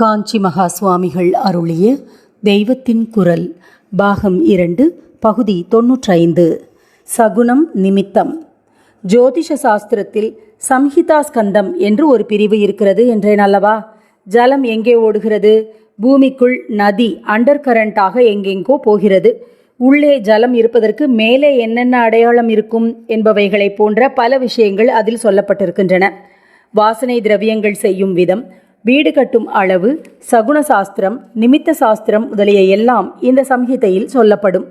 காஞ்சி மகா சுவாமிகள் அருளிய தெய்வத்தின் குரல் பாகம் 2 பகுதி 95. சகுனம் நிமித்தம். ஜோதிஷ சாஸ்திரத்தில் சம்ஹிதா ஸ்கந்தம் என்று ஒரு பிரிவு இருக்கிறது என்றேன் அல்லவா? ஜலம் எங்கே ஓடுகிறது? பூமிக்குள் நதி அண்டர் கரண்டாக எங்கெங்கோ போகிறது. உள்ளே ஜலம் இருப்பதற்கு மேலே என்னென்ன அடையாளம் இருக்கும் என்பவைகளை போன்ற பல விஷயங்கள் அதில் சொல்லப்பட்டிருக்கின்றன. வாசனை திரவியங்கள் செய்யும் விதம், வீடு கட்டும் அளவு, சகுன சாஸ்திரம், நிமித்த சாஸ்திரம் முதலிய எல்லாம் இந்த சம்ஹிதையில் சொல்லப்படும்.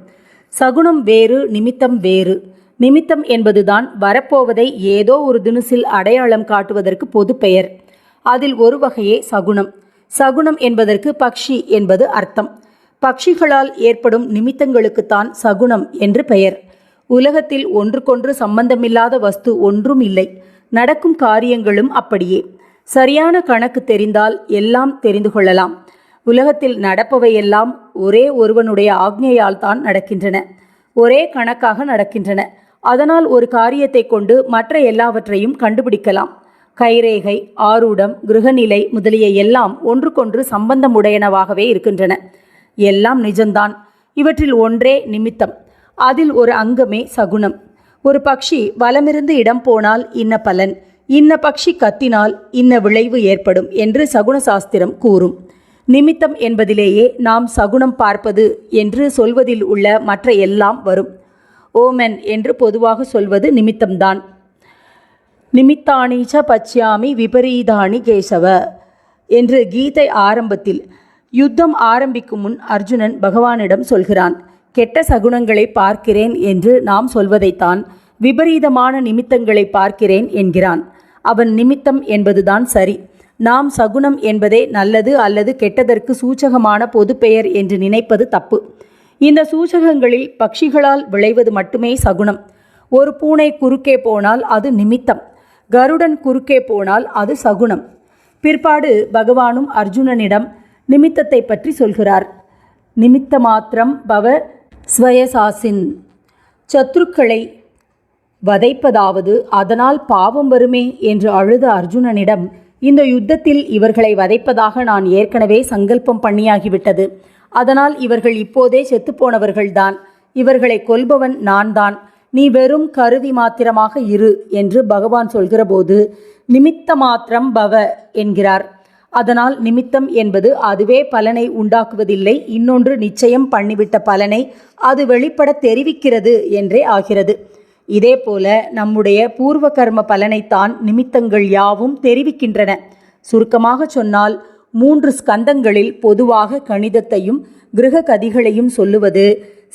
சகுனம் வேறு, நிமித்தம் வேறு. நிமித்தம் என்பதுதான் வரப்போவதை ஏதோ ஒரு தினுசில் அடையாளம் காட்டுவதற்கு பொது பெயர். அதில் ஒரு வகையே சகுனம். சகுனம் என்பதற்கு பக்ஷி என்பது அர்த்தம். பக்ஷிகளால் ஏற்படும் நிமித்தங்களுக்குத்தான் சகுனம் என்று பெயர். உலகத்தில் ஒன்றுக்கொன்று சம்பந்தமில்லாத வஸ்து ஒன்றும் இல்லை. நடக்கும் காரியங்களும் அப்படியே. சரியான கணக்கு தெரிந்தால் எல்லாம் தெரிந்து கொள்ளலாம். உலகத்தில் நடப்பவையெல்லாம் ஒரே ஒருவனுடைய ஆக்ஞையால் தான் நடக்கின்றன. ஒரே கணக்காக நடக்கின்றன. அதனால் ஒரு காரியத்தை கொண்டு மற்ற எல்லாவற்றையும் கண்டுபிடிக்கலாம். கைரேகை, ஆரூடம், கிரகநிலை முதலிய எல்லாம் ஒன்றுக்கொன்று சம்பந்தமுடையனவாகவே இருக்கின்றன. எல்லாம் நிஜம்தான். இவற்றில் ஒன்றே நிமித்தம். அதில் ஒரு அங்கமே சகுனம். ஒரு பக்ஷி வலமிருந்து இடம் போனால் இன்ன பலன், இன்ன பக்ஷி கத்தினால் இன்ன விளைவு ஏற்படும் என்று சகுன சாஸ்திரம் கூறும். நிமித்தம் என்பதிலேயே நாம் சகுனம் பார்ப்பது என்று சொல்வதில் உள்ள மற்ற எல்லாம் வரும். ஓமன் என்று பொதுவாக சொல்வது நிமித்தம்தான். நிமித்தானிச்ச பச்யாமி விபரீதானி கேசவ என்று கீதை ஆரம்பத்தில் யுத்தம் ஆரம்பிக்கும் முன் அர்ஜுனன் பகவானிடம் சொல்கிறான். கெட்ட சகுனங்களை பார்க்கிறேன் என்று நாம் சொல்வதைத்தான் விபரீதமான நிமித்தங்களை பார்க்கிறேன் என்கிறான். அவன் நிமித்தம் என்பதுதான் சரி. நாம் சகுனம் என்பதே நல்லது அல்லது கெட்டதற்கு சூச்சகமான பொது பெயர் என்று நினைப்பது தப்பு. இந்த சூச்சகங்களில் பட்சிகளால் விளைவது மட்டுமே சகுனம். ஒரு பூனை குறுக்கே போனால் அது நிமித்தம். கருடன் குறுக்கே போனால் அது சகுனம். பிற்பாடு பகவானும் அர்ஜுனனிடம் நிமித்தத்தை பற்றி சொல்கிறார். நிமித்த மாத்திரம் பவ ஸ்வயசாசின். சத்ருக்களை வதைப்பதாவது அதனால் பாவம் வருமே என்று அழுத அர்ஜுனனிடம், இந்த யுத்தத்தில் இவர்களை வதைப்பதாக நான் ஏற்கனவே சங்கல்பம் பண்ணியாகிவிட்டது. அதனால் இவர்கள் இப்போதே செத்துப்போனவர்கள்தான். இவர்களை கொல்பவன் நான் தான். நீ வெறும் கருவி மாத்திரமாக இரு என்று பகவான் சொல்கிறபோது நிமித்த மாத்திரம் பவ என்கிறார். அதனால் நிமித்தம் என்பது அதுவே பலனை உண்டாக்குவதில்லை, இன்னொன்று நிச்சயம் பண்ணிவிட்ட பலனை அது வெளிப்பட தெரிவிக்கிறது என்றே ஆகிறது. இதேபோல நம்முடைய பூர்வ கர்ம பலனைத்தான் நிமித்தங்கள் யாவும் தெரிவிக்கின்றன. சுருக்கமாக சொன்னால் 3 ஸ்கந்தங்களில் பொதுவாக கணிதத்தையும் கிரக கதிகளையும் சொல்லுவது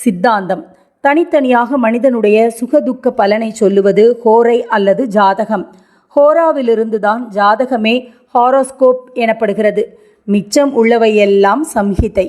சித்தாந்தம். தனித்தனியாக மனிதனுடைய சுகதுக்க பலனை சொல்லுவது ஹோரை அல்லது ஜாதகம். ஹோராவிலிருந்துதான் ஜாதகமே ஹாரோஸ்கோப் எனப்படுகிறது. மிச்சம் உள்ளவையெல்லாம் சம்ஹிதை.